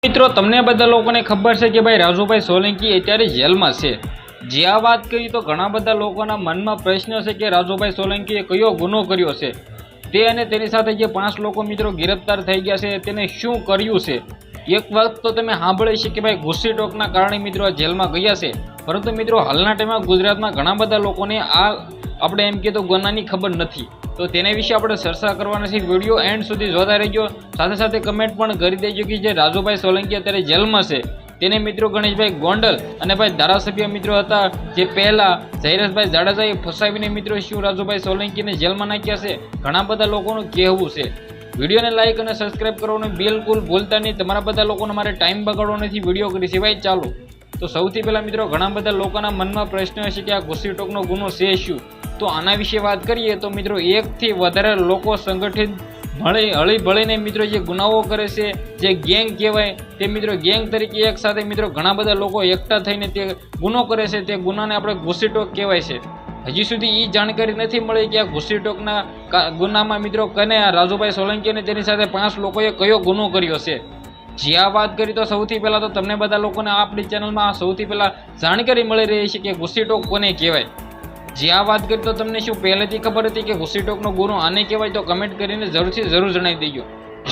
મિત્રો તમને બધા લોકોને ખબર છે કે ભાઈ રાજુભાઈ સોલંકી અત્યારે જેલમાં છે। જે આ વાત કરી તો ઘણા બધા લોકોના મનમાં પ્રશ્ન છે કે રાજુભાઈ સોલંકીએ કયો ગુનો કર્યો છે તે અને તેની સાથે જે 5 લોકો મિત્રો ગિરફ્તાર થઈ ગયા છે તેને શું કર્યું છે। એક વખત તો તમે સાંભળ્યું છે કે ભાઈ ઘૂસી ટોકના કારણે મિત્રો આ જેલમાં ગયા છે, પરંતુ મિત્રો હાલના ટાઈમમાં ગુજરાતમાં ઘણા બધા લોકોને આ આપણે એમ કહીએ તો ગુનાની ખબર નથી। તો તેના વિશે આપણે ચર્ચા કરવાના છે। વિડીયો એન્ડ સુધી જોતા રહેજો, સાથે સાથે કમેન્ટ પણ કરી દેજો કે જે રાજુભાઈ સોલંકી અત્યારે જેલમાં છે તેને મિત્રો ગણેશભાઈ ગોંડલ અને ભાઈ ધારાસભ્ય મિત્રો હતા જે પહેલા જયરાજભાઈ જાડેજાએ ફસાવીને મિત્રો શું રાજુભાઈ સોલંકીને જેલમાં નાખ્યા છે, ઘણા બધા લોકોનું કહેવું છે। વિડીયોને લાઇક અને સબસ્ક્રાઇબ કરવાનું બિલકુલ ભૂલતા નહીં। તમારા બધા લોકોને મારે ટાઈમ બગાડવો નથી, વિડીયો કરી સિવાય ચાલો। તો સૌથી પહેલાં મિત્રો ઘણા બધા લોકોના મનમાં પ્રશ્ન હશે કે આ ઘૂસી ટોકનો ગુનો છે શું। તો આના વિશે વાત કરીએ તો મિત્રો 1 થી વધારે લોકો સંગઠિત હળી ભળીને મિત્રો જે ગુનાઓ કરે છે, જે ગેંગ કહેવાય તે મિત્રો ગેંગ તરીકે એક સાથે મિત્રો ઘણા બધા લોકો એકઠા થઈને તે ગુનો કરે છે, તે ગુનાને આપણે ઘૂસી ટોક કહેવાય છે। હજી સુધી એ જાણકારી નથી મળી કે આ ઘૂસી ટોકના ગુનામાં મિત્રો કને આ રાજુભાઈ સોલંકી અને તેની સાથે 5 લોકોએ કયો ગુનો કર્યો છે। જે આ વાત કરી તો સૌથી પહેલાં તો તમને બધા લોકોને આપણી ચેનલમાં સૌથી પહેલાં જાણકારી મળી રહી છે કે ઘૂસી ટોક કોને કહેવાય। જે આ વાત કરી તો તમને શું પહેલેથી ખબર હતી કે ઘૂસી ટોકનો ગુનો આને કહેવાય? તો કમેન્ટ કરીને જરૂર જણાવી દેજો।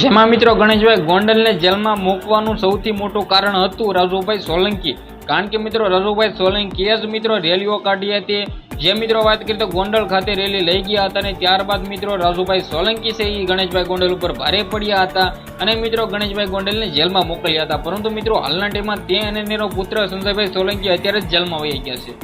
જેમાં મિત્રો ગણેશભાઈ ગોંડલને જેલમાં મૂકવાનું સૌથી મોટું કારણ હતું રાજુભાઈ સોલંકી, કારણ કે મિત્રો રાજુભાઈ સોલંકીએ જ મિત્રો રેલીઓ કાઢી હતી। જે મિત્રો વાત કરી તો ગોંડલ ખાતે રેલી લઈ ગયા હતા અને ત્યારબાદ મિત્રો રાજુભાઈ સોલંકી છે એ ગણેશભાઈ ગોંડલ ઉપર ભારે પડ્યા હતા અને મિત્રો ગણેશભાઈ ગોંડલને જેલમાં મોકલ્યા હતા। પરંતુ મિત્રો હાલના ટાઈમમાં તે અને તેનો પુત્ર સંજયભાઈ સોલંકી અત્યારે જ જેલમાં વહી ગયા છે।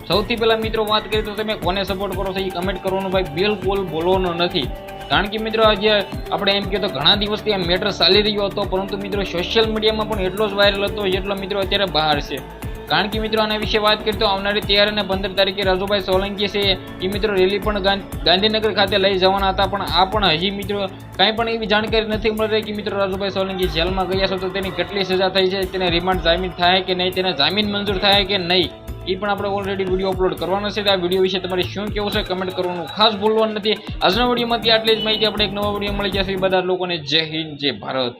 સૌથી પહેલાં મિત્રો વાત કરીએ તો તમે કોને સપોર્ટ કરો છો એ કમેન્ટ કરવાનું ભાઈ બિલકુલ બોલવાનો નથી, કારણ કે મિત્રો આજે આપણે એમ કહીએ તો ઘણા દિવસથી આ મેટર ચાલી રહ્યો હતો, પરંતુ મિત્રો સોશિયલ મીડિયામાં પણ એટલો જ વાયરલ હતો જેટલો મિત્રો અત્યારે બહાર છે। કારણ કે મિત્રો આના વિશે વાત કરીએ તો આવનારી 13 અને 15 તારીખે રાજુભાઈ સોલંકી છે એ મિત્રો રેલી પણ ગાંધીનગર ખાતે લઈ જવાના હતા, પણ આ પણ હજી મિત્રો કાંઈ પણ એવી જાણકારી નથી મળી રહી કે મિત્રો રાજુભાઈ સોલંકી જેલમાં ગયા છે તો તેની કેટલી સજા થઈ છે, તેને રિમાન્ડ જામીન થાય કે નહીં, તેને જામીન મંજૂર થાય કે નહીં, એ પણ આપણે ઓલરેડી વિડીયો અપલોડ કરવાનો છે। આ વિડીયો વિશે તમારે શું કહેવું છે કમેન્ટ કરવાનું ખાસ ભૂલવાનું નથી। આજના વિડીયોમાંથી આટલી જ માહિતી, આપણે એક નવા વિડીયો મળી જશે। બધા લોકોને જય હિન્દ, જય ભારત।